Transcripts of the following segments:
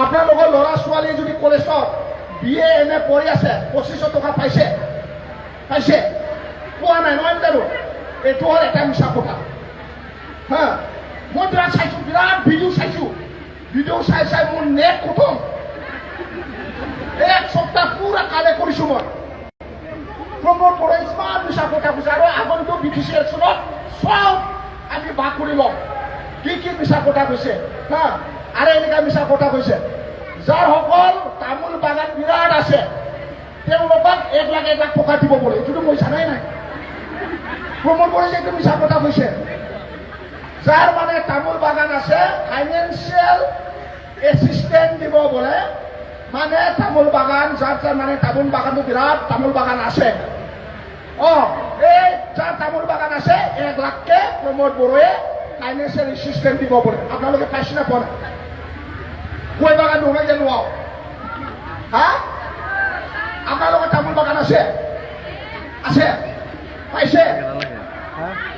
আপোনালোকৰ ল'ৰা ছোৱালী যদি কলেজত BA MA পঢ়ি আছে 2500 টকা পাইছে পোৱা নাই নহয় জানো এইটো হ'ল এটা মিছা কথা হা মই বিৰাট চাইছোঁ বিৰাট ভিডিঅ' চাই মোৰ নেট খতম এক সপ্তাহ পুৰা কালে কৰিছোঁ মই প্ৰমোদ বড়োই ইমান মিছা কথা কৈছে আৰু আগন্তুক BTC ইলেকশ্যনত সব আমি ভাগ কৰি ল'ম কি মিছা কথা কৈছে হা আৰু এনেকুৱা মিছা কথা কৈছে যাৰ সকল তামোল বাগান বিৰাট আছে তেওঁলোকক 1 লাখ টকা দিব বোলে এইটোতো মই জানাই নাই প্ৰমোদ বড়োই যে মিছা কথা কৈছে যাৰ মানে তামোল বাগান আছে ফাইনেন্সিয়েল এছিষ্টেণ্ট দিব বোলে মানে তামোল বাগান যাৰ মানে তামোল বাগানটো বিৰাট তামোল বাগান আছে এই যাৰ তামোল বাগান আছে 1 লাখকে প্ৰমোদ বড়োয়ে ফাইনেন্সিয়েল এছিষ্টেণ্ট দিব বোলে আপোনালোকে পাইছে না পোৱা নাই গৈ বাগান নহয় জানো হা আপোনালোকৰ তামোল বাগান আছে পাইছে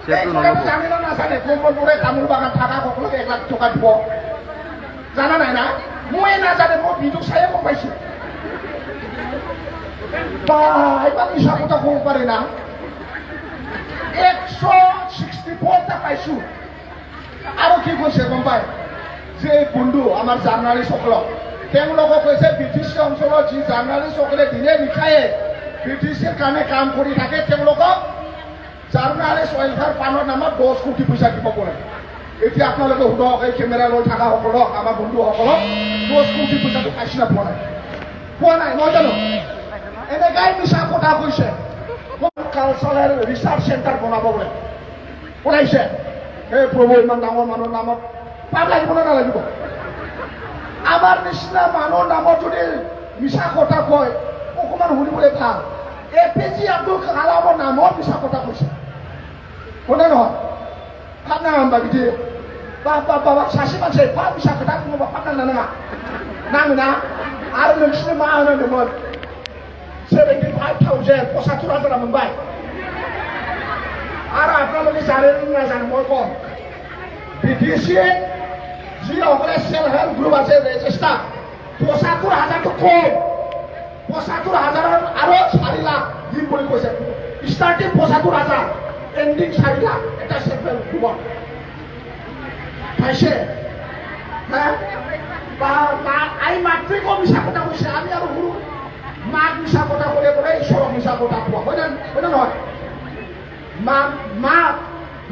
জানি নাজানে প্ৰমোদ বড়োয়ে তামোল বাগান থকা সকলোকে 1 লাখ টকা দিব জানা নাই না মই নাজানে মই ভিডিঅ' চাইয়ে গম পাইছোঁ বা ইমান মিছা কথা ক'ব পাৰে না 164টা পাইছোঁ আৰু কি কৈছে গম পায় যে বন্ধু আমাৰ জাৰ্ণালিষ্টসকলক তেওঁলোকক কৈছে BTC অঞ্চলত যি জাৰ্ণালিষ্টসকলে দিনে নিশায়ে BTCৰ কাৰণে কাম কৰি থাকে তেওঁলোকক জাৰ্ণালিষ্ট ৱেলফেয়াৰ ফাণ্ডৰ নামত 10 কোটি পইচা দিব বোলে এতিয়া আপোনালোকে সোধক এই কেমেৰা লৈ থকা সকলক আমাৰ বন্ধুসকলক 10 কোটি পইচাটো পাইছে না পোৱা নাই নহয় জানো এনেকাই মিছা কথা কৈছে কালচাৰেল ৰিচাৰ্চ চেণ্টাৰ বনাব বোলে বনাইছে এই প্ৰভু ইমান ডাঙৰ মানুহৰ নামত পাপ লাগিব নে নালাগিব আমাৰ নিচিনা মানুহৰ নামত যদি মিছা কথা কয় অকণমান শুনিবলৈ ভাল APJ আব্দুল কালামৰ নামত মিছা কথা কৈছে শুনে নহয় ভাবনা বাগিদি বাবা सासे मानसि एफा मिसा खोथा बुङोबा फाननो नाङा नाङोना आरो नोंसिनि मा होनदोंमोन 75,000 75,000 मोनबाय आरो আপোনালোকে জানে না জানে মই কম BTC যি অকলে সেলফ হেল্প গ্ৰুপ আছে ৰেজিষ্টাৰ 75,000 তো কম 75,000 আৰু 4 লাখ দিম বুলি কৈছে ষ্টাৰ্টিং 75,000 এন্ডিং 4 লাখ এটা সেলফ হেল্প গ্ৰুপ পাইছে হ্যাঁ আই মাতৃক মিছা কথা কৈছে আমি আৰু সৰু মাক মিছা কথা ক'লে বোলে ঈশ্বৰক মিছা কথা কোৱা হয় না নহয়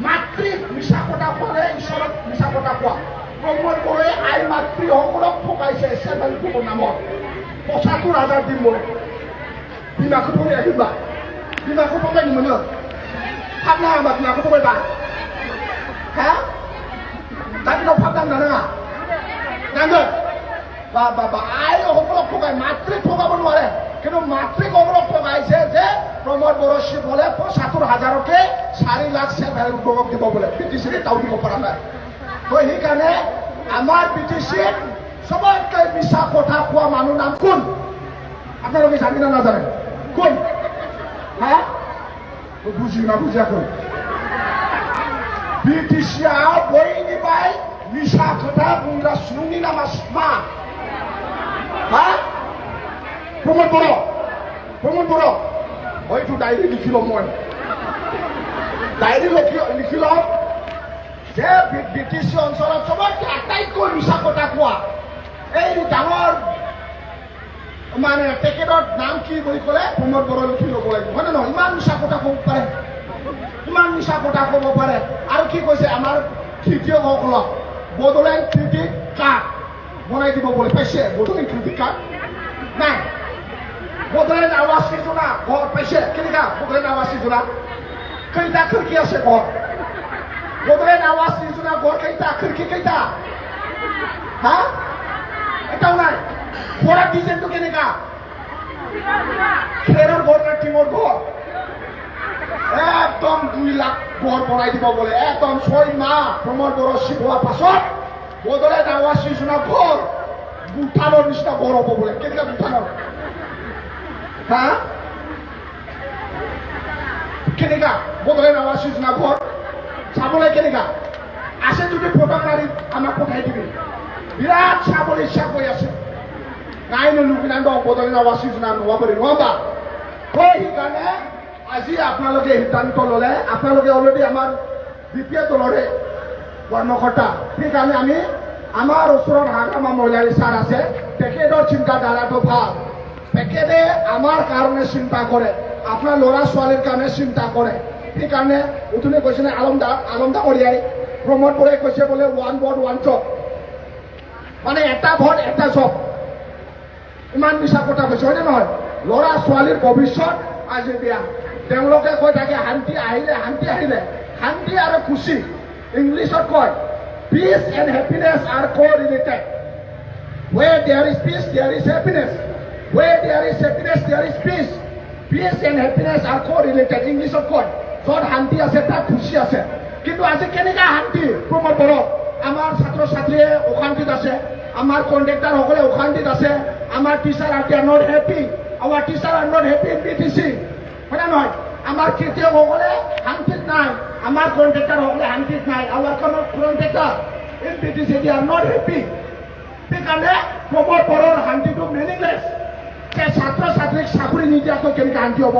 মাতৃক মিছা কথা ক'লে ঈশ্বৰক মিছা কথা কোৱা প্ৰমোদ বড়োয়ে আই মাতৃসকলক ঠকাইছে চেভেল গ্ৰুপৰ নামত 75,000 দিম বোলে বিমাখো থৈ আহিবা বিমাখো থৈ নিম ন ভাবনা আমাৰ বিমাখো থৈবা হা tapi kau padang nana, nangga, ba, ayo hoklok pokai, matrik pokai benuare, keno matrik hoklok pokai je, Promod Boro si boleh, 1,000 ke, 4 lakh se value gogok di boleh, BTC ni tahu di koparan lah. Kau ini kan amar BTC, semua kai bisa kota kuah manu nam kun, apa lagi jaminan nazar, kun, ha, buji aku. BTC boy ini baik, bisa kata bunda sungi nama Sma, ha? Promod Boro, oh itu diary di kilo mon, diary di kilo, saya BTC onsoran coba kita ikut bisa kota kuah, ini dangor, mana tekedot namki boleh kolek, Promod Boro di kilo boleh, mana no, iman bisa kota kuah pare. ইমান মিছা কথা ক'ব পাৰে আৰু কি কৈছে আমাৰ খেতিয়কসকলক বড়োলেণ্ড ক্ৰেডিট কাৰ্ড বনাই দিব বুলি পাইছে বড়োলেণ্ড ক্ৰেডিট কাৰ্ড নাই বড়োলেণ্ড আৱাস যোজনা ঘৰ পাইছে কেনেকা বড়োলেণ্ড আৱাস যোজনা কেইটা খিৰিকী আছে ঘৰ বড়োলেণ্ড আৱাস যোজনা ঘৰ কেইটা খিৰিকী কেইটা হা এটাও নাই ঘৰৰ ডিজাইনটো কেনেকা খেৰৰ ঘৰ নে টিঙৰ ঘৰ একদম 2 লাখ ঘৰ বনাই দিব বলে একদম 6 মাহ প্ৰমোদ বড়ো শিকোৱা পাছত বড়োলেণ্ড আৱাস যোজনা ঘৰ ভূটানৰ নিচিনা ঘৰ হ'ব বলে কেনেকা ভূটানৰ হা কেনেকা বড়োলেণ্ড আৱাস যোজনা ঘৰ চাবলৈ কেনেকা আছে যদি ফটো মাৰি আমাক পঠাই দিবি বিৰাট চাবলৈ ইচ্ছা কৰি আছে নাইনো লুকিনা দং বদলিনা ওয়াসিজনা নোৱা পাৰি নহবা সেইকাৰণে আজি আপোনালোকে সিদ্ধান্ত ল'লে আপোনালোকে অলৰেডি আমাৰ দ্বিতীয় দলৰে কৰ্মকৰ্তা সেইকাৰণে আমি আমাৰ ওচৰত হাগ্ৰামা মহিলাৰী ছাৰ আছে তেখেতৰ চিন্তাধাৰাটো ভাল তেখেতে আমাৰ কাৰণে চিন্তা কৰে আপোনাৰ ল'ৰা ছোৱালীৰ কাৰণে চিন্তা কৰে সেইকাৰণে উঠুনি কৈছিলে আলম ডাঙৰীয়াই প্ৰমোদ বৰাই কৈছে বোলে ওৱান ভোট ওৱান জব মানে এটা ভোট এটা জব ইমান মিছা কথা কৈছে হয়নে নহয় ল'ৰা ছোৱালীৰ ভৱিষ্যত আজি বেয়া তেওঁলোকে কৈ থাকে শান্তি আহিলে শান্তি আৰু খুচি ইংলিছত কয় peace and happiness are co-related where there is peace there is happiness where there is happiness there is peace peace and happiness are co-related ইংলিছত কয় য'ত শান্তি আছে তাত খুচি আছে কিন্তু আজি কেনেকা শান্তি প্ৰমোদ বড়ো আমাৰ ছাত্ৰ ছাত্ৰীয়ে অশান্তিত আছে আমাৰ কণ্ট্ৰেক্টাৰসকলে অশান্তিত আছে আমাৰ teacher are not happy our teacher are not happy in BTC হয় না নহয় আমাৰ খেতিয়কসকলে শান্তিত নাই আমাৰ কণ্ট্ৰেক্টাৰসকলে শান্তিত নাই our contractor in BTC they are not happy সেইকাৰণে প্ৰমোদ বড়োৰ শান্তিটো মিনিংলেছ যে ছাত্ৰ ছাত্ৰীক চাকৰি নিদিয়াকৈ কেনেকৈ শান্তি হ'ব